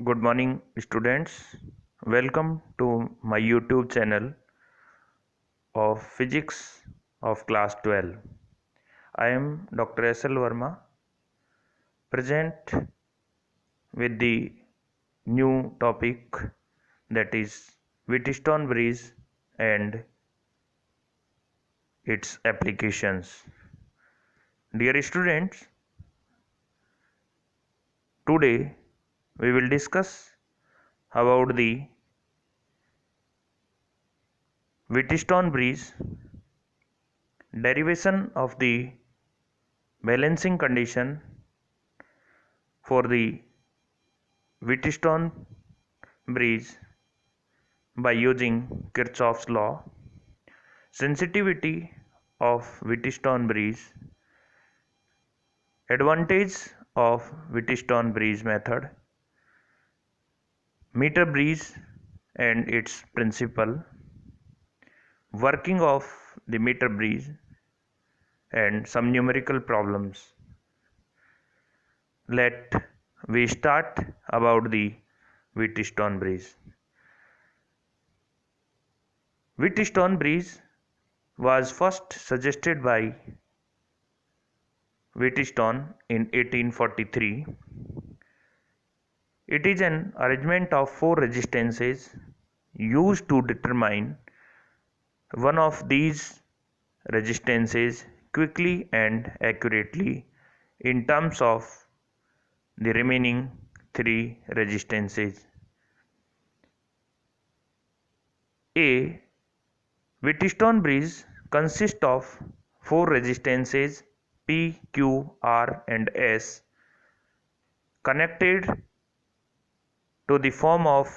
Good morning, students. Welcome to my YouTube channel of Physics of Class 12. I am Dr. S.L. Verma, present with the new topic, that is Wheatstone bridge and its applications. Dear students, today we will discuss about the Wheatstone bridge, derivation of the balancing condition for the Wheatstone bridge by using Kirchhoff's law, sensitivity of Wheatstone bridge, advantage of Wheatstone bridge method, meter bridge and its principle, working of the meter bridge and some numerical problems. Let we start about the Wheatstone bridge. Wheatstone bridge was first suggested by Wheatstone in 1843. It is an arrangement of four resistances used to determine one of these resistances quickly and accurately in terms of the remaining three resistances. A Wheatstone bridge consists of four resistances P, Q, R and S connected to the form of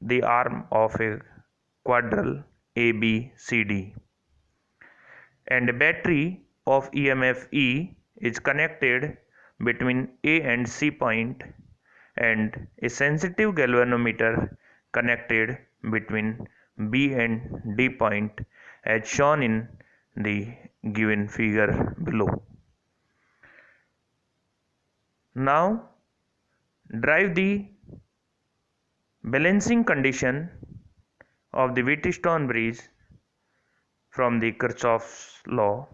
the arm of a quadrille ABCD, and a battery of EMF E is connected between A and C point, and a sensitive galvanometer connected between B and D point as shown in the given figure below. Now derive the balancing condition of the Wheatstone bridge from the Kirchhoff's law.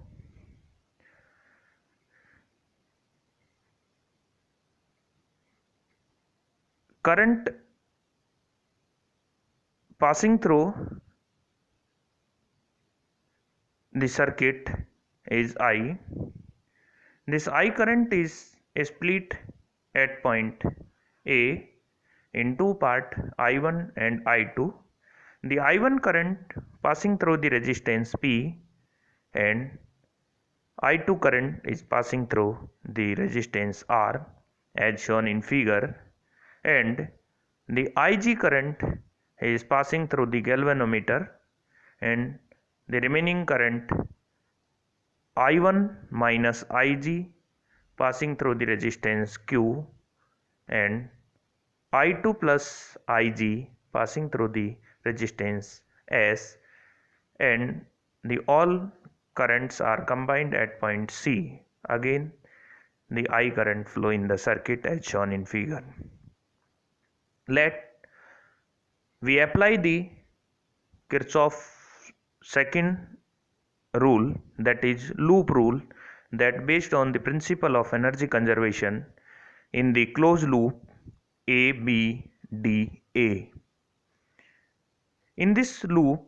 Current passing through the circuit is I. This I current is split at point A in two parts, I1 and I2. The I1 current passing through the resistance P and I2 current is passing through the resistance R as shown in figure, and the Ig current is passing through the galvanometer, and the remaining current I1 minus Ig passing through the resistance Q and I2 plus Ig passing through the resistance S, and the all currents are combined at point C. Again the I current flow in the circuit as shown in figure. Let we apply the Kirchhoff's second rule, that is loop rule, that based on the principle of energy conservation in the closed loop ABDA. In this loop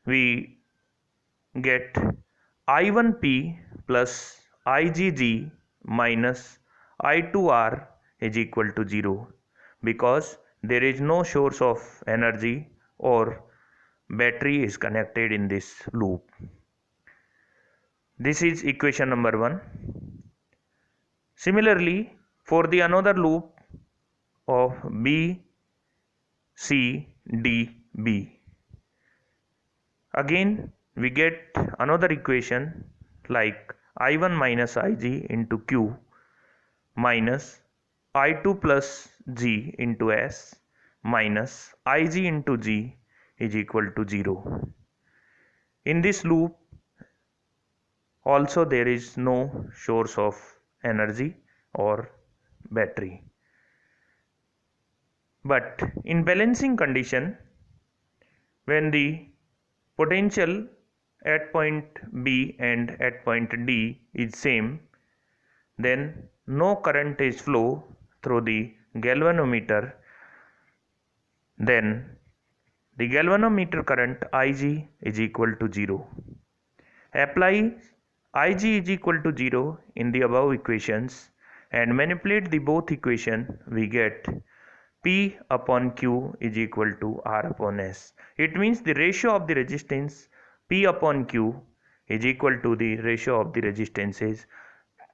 we get I1P plus IgG minus I2R is equal to 0, because there is no source of energy or battery is connected in this loop. This is equation number 1. Similarly, for the another loop of BCDB, again we get another equation like I1 minus Ig into Q minus I2 plus G into S minus Ig into G is equal to 0. In this loop also there is no source of energy or battery. But in balancing condition, when the potential at point B and at point D is same, then no current is flow through the galvanometer. Then the galvanometer current Ig is equal to 0. Apply Ig is equal to 0 in the above equations and manipulate the both equation, we get P upon Q is equal to R upon S. It means the ratio of the resistance P upon Q is equal to the ratio of the resistances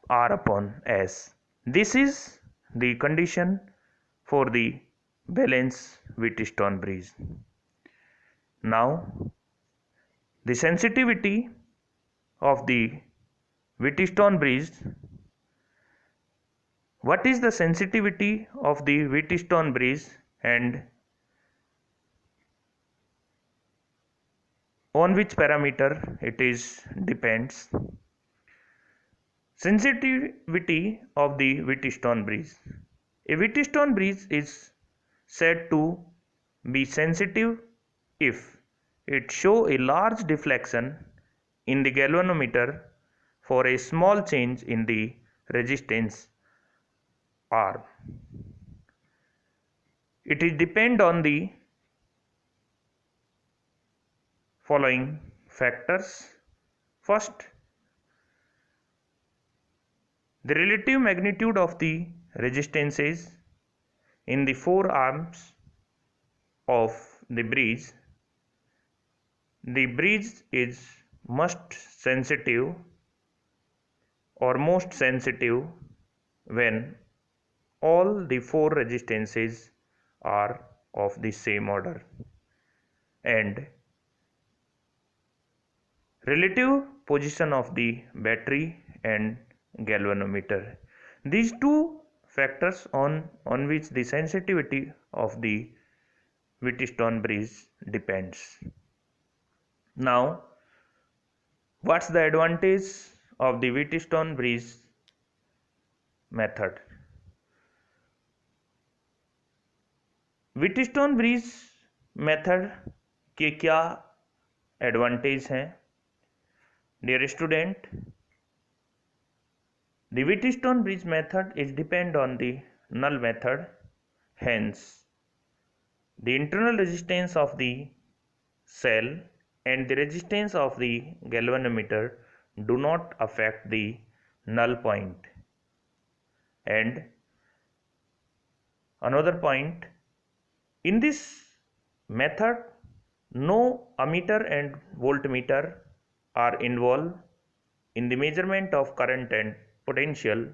R upon S. This is the condition for the balance Wheatstone bridge. Now, the sensitivity of the Wheatstone bridge. What is the sensitivity of the Wheatstone bridge and on which parameter it is depends? Sensitivity of the Wheatstone bridge. A Wheatstone bridge is said to be sensitive if it show a large deflection in the galvanometer for a small change in the resistance R. It is depend on the following factors. First, the relative magnitude of the resistances in the four arms of the bridge. The bridge is most sensitive when all the four resistances are of the same order, and relative position of the battery and galvanometer. These two factors on which the sensitivity of the Wheatstone bridge depends. Now, what's the advantage of the Wheatstone bridge method? Wheatstone bridge method के क्या advantage हैं? Dear student, the Wheatstone bridge method is depend on the null method. Hence, the internal resistance of the cell and the resistance of the galvanometer do not affect the null point. And another point, in this method no ammeter and voltmeter are involved in the measurement of current and potential,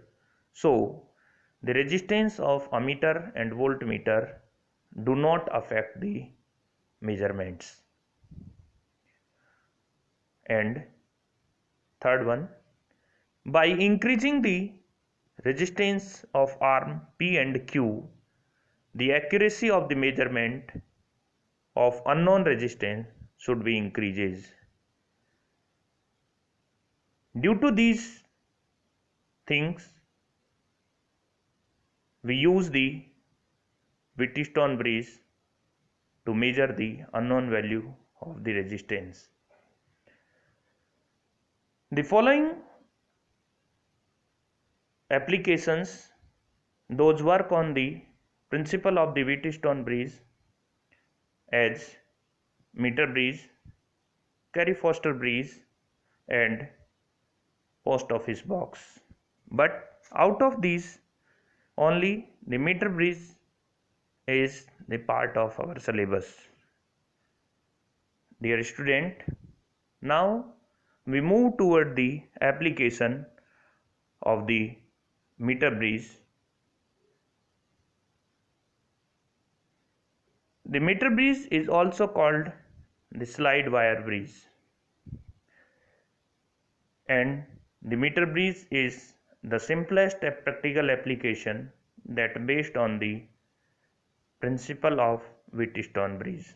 so the resistance of ammeter and voltmeter do not affect the measurements. And third one, by increasing the resistance of arm P and Q, the accuracy of the measurement of unknown resistance should be increases. Due to these things, we use the Wheatstone bridge to measure the unknown value of the resistance. The following applications, those work on the principle of the Wheatstone bridge as meter bridge, Carey-Foster bridge and post office box. But out of these, only the meter bridge is the part of our syllabus. Dear student, now we move toward the application of the meter bridge. The meter bridge is also called the slide wire bridge, and the meter bridge is the simplest practical application that based on the principle of Wheatstone bridge.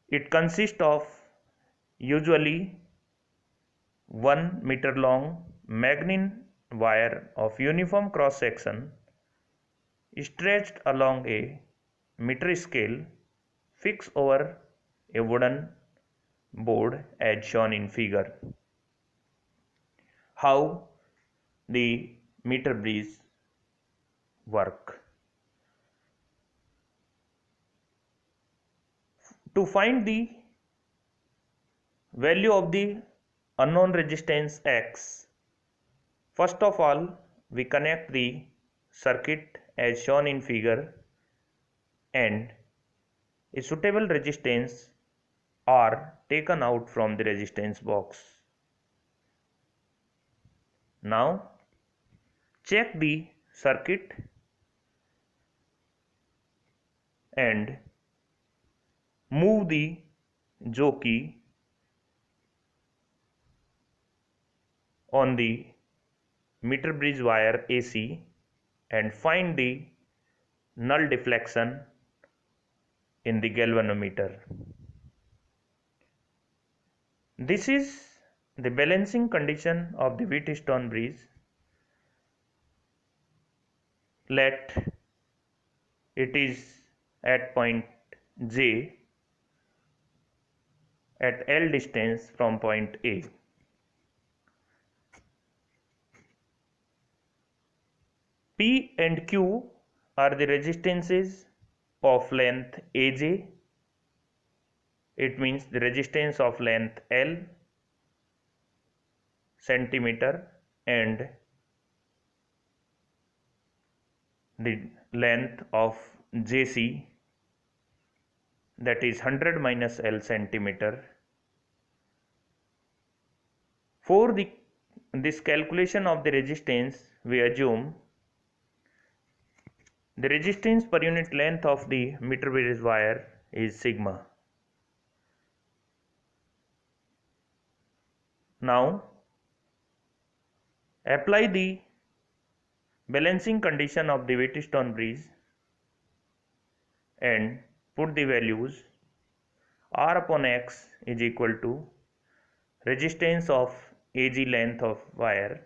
It consists of usually 1 meter long magnet wire of uniform cross section stretched along a meter scale fixed over a wooden board as shown in figure. How the meter bridge work? To find the value of the unknown resistance X, first of all we connect the circuit as shown in figure and a suitable resistance are taken out from the resistance box. Now check the circuit and move the jockey on the meter bridge wire AC and find the null deflection in the galvanometer. This is the balancing condition of the Wheatstone bridge. Let it is at point J at L distance from point A. P and Q are the resistances of length AJ. It means the resistance of length L centimeter and the length of JC, that is 100 minus L centimeter. For this calculation of the resistance, we assume the resistance per unit length of the meter bridge wire is sigma. Now apply the balancing condition of the Wheatstone bridge and put the values. R upon X is equal to resistance of AG length of wire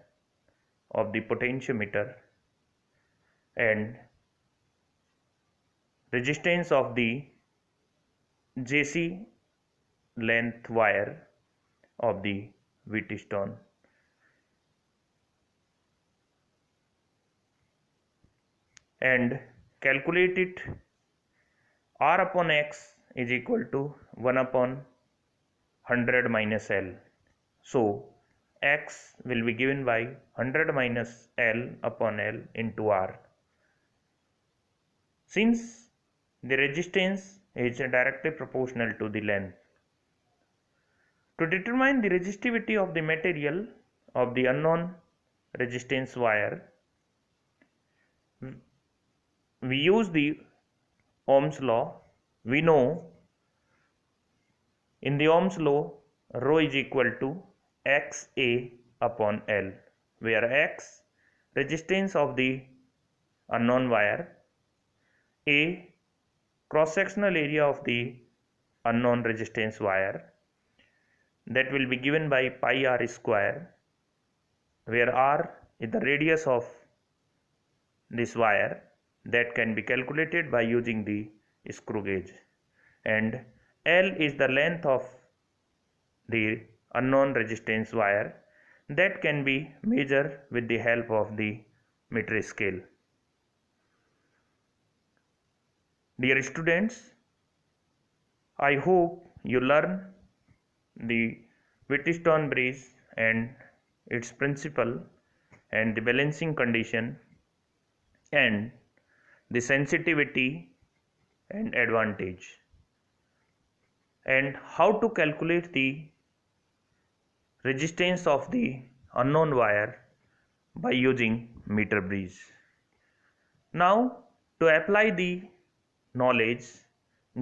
of the potentiometer and resistance of the JC length wire of the Wheatstone. And calculate it. R upon X is equal to 1 upon 100 minus L. So X will be given by 100 minus L upon L into R. Since the resistance is directly proportional to the length. To determine the resistivity of the material of the unknown resistance wire, we use the Ohm's law. We know in the Ohm's law rho is equal to XA upon L, where X resistance of the unknown wire, A cross sectional area of the unknown resistance wire, that will be given by pi r square, where r is the radius of this wire that can be calculated by using the screw gauge, and L is the length of the unknown resistance wire that can be measured with the help of the meter scale. Dear students, I hope you learn the Wheatstone bridge and its principle and the balancing condition and the sensitivity and advantage, and how to calculate the resistance of the unknown wire by using meter bridge. Now to apply the knowledge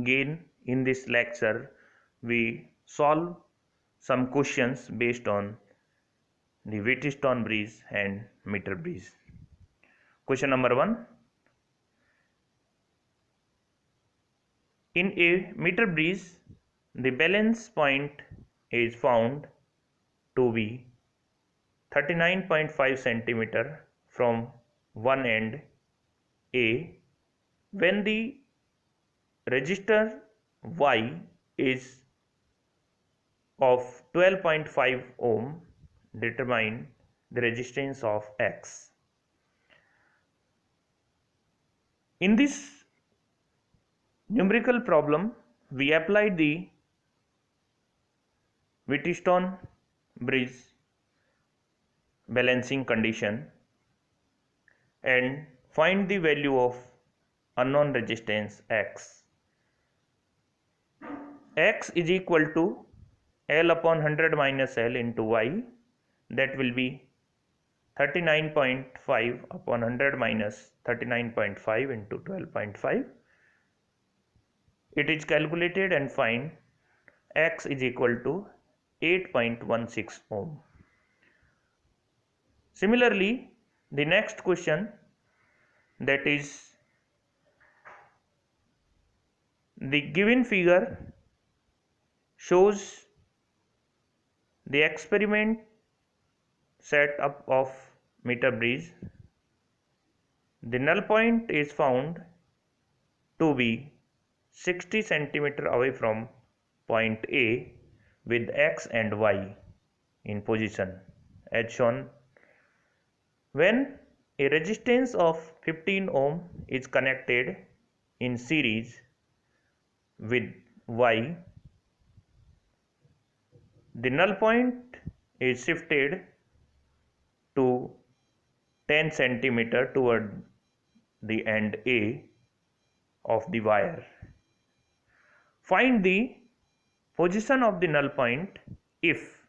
gained in this lecture, we solve some questions based on the Wheatstone bridge and meter bridge. Question number 1. In a meter bridge, the balance point is found to be 39.5 centimeter from one end A, when the resistor Y is of 12.5 ohm, determine the resistance of X. In this numerical problem, we applied the Wheatstone-Bridge balancing condition and find the value of unknown resistance X. X is equal to L upon 100 minus L into Y, that will be 39.5 upon 100 minus 39.5 into 12.5. It is calculated and find X is equal to 8.16 ohm. Similarly, the next question, that is the given figure shows the experiment setup of meter bridge. The null point is found to be 60 centimeter away from point A with X and Y in position as shown. When a resistance of 15 ohm is connected in series with Y, the null point is shifted to 10 centimeter toward the end A of the wire. Find the position of the null point if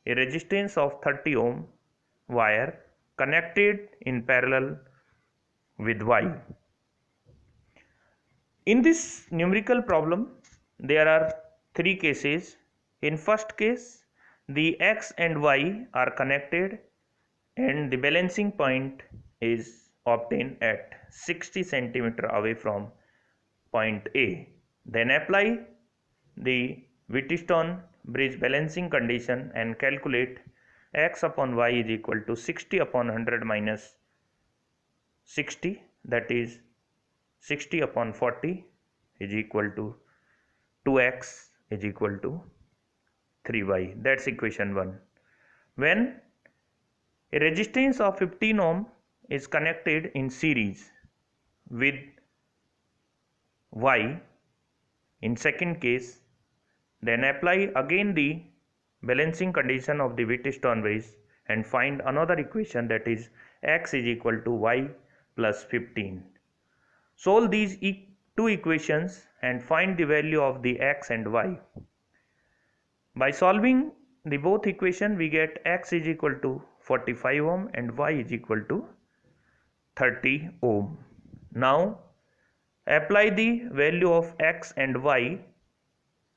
a resistance of 30 ohm wire connected in parallel with Y. In this numerical problem, there are three cases. In first case, the X and Y are connected and the balancing point is obtained at 60 centimeter away from point A. Then apply the Wheatstone-Bridge balancing condition and calculate X upon Y is equal to 60 upon 100 minus 60, that is 60 upon 40 is equal to 2x is equal to 3y. That's equation 1. When a resistance of 15 ohm is connected in series with Y in second case, then apply again the balancing condition of the Wheatstone-Bridge and find another equation, that is X is equal to Y plus 15. Solve these two equations and find the value of the X and Y. By solving the both equation, we get X is equal to 45 ohm and Y is equal to 30 ohm. Now apply the value of X and Y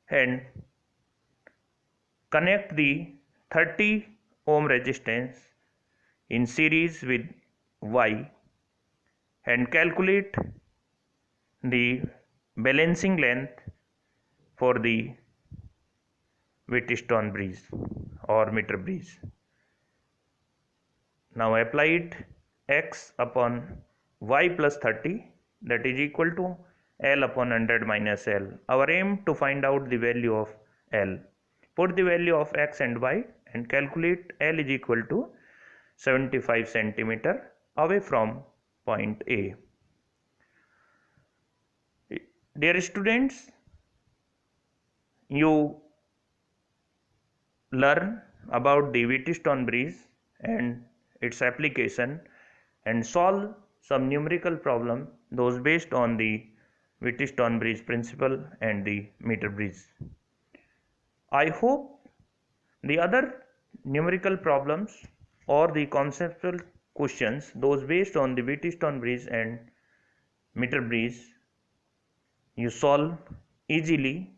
and connect the 30 ohm resistance in series with Y and calculate the balancing length for the Wheatstone-Bridge or meter bridge. Now apply it X upon Y plus 30, that is equal to L upon 100 minus L. Our aim to find out the value of L. Put the value of X and Y and calculate L is equal to 75 centimeter away from point A. Dear students, you learn about the Wheatstone-Bridge and its application and solve some numerical problem, those based on the Wheatstone-Bridge principle and the meter bridge. I hope the other numerical problems or the conceptual questions, those based on the Wheatstone-Bridge and meter bridge, you solve easily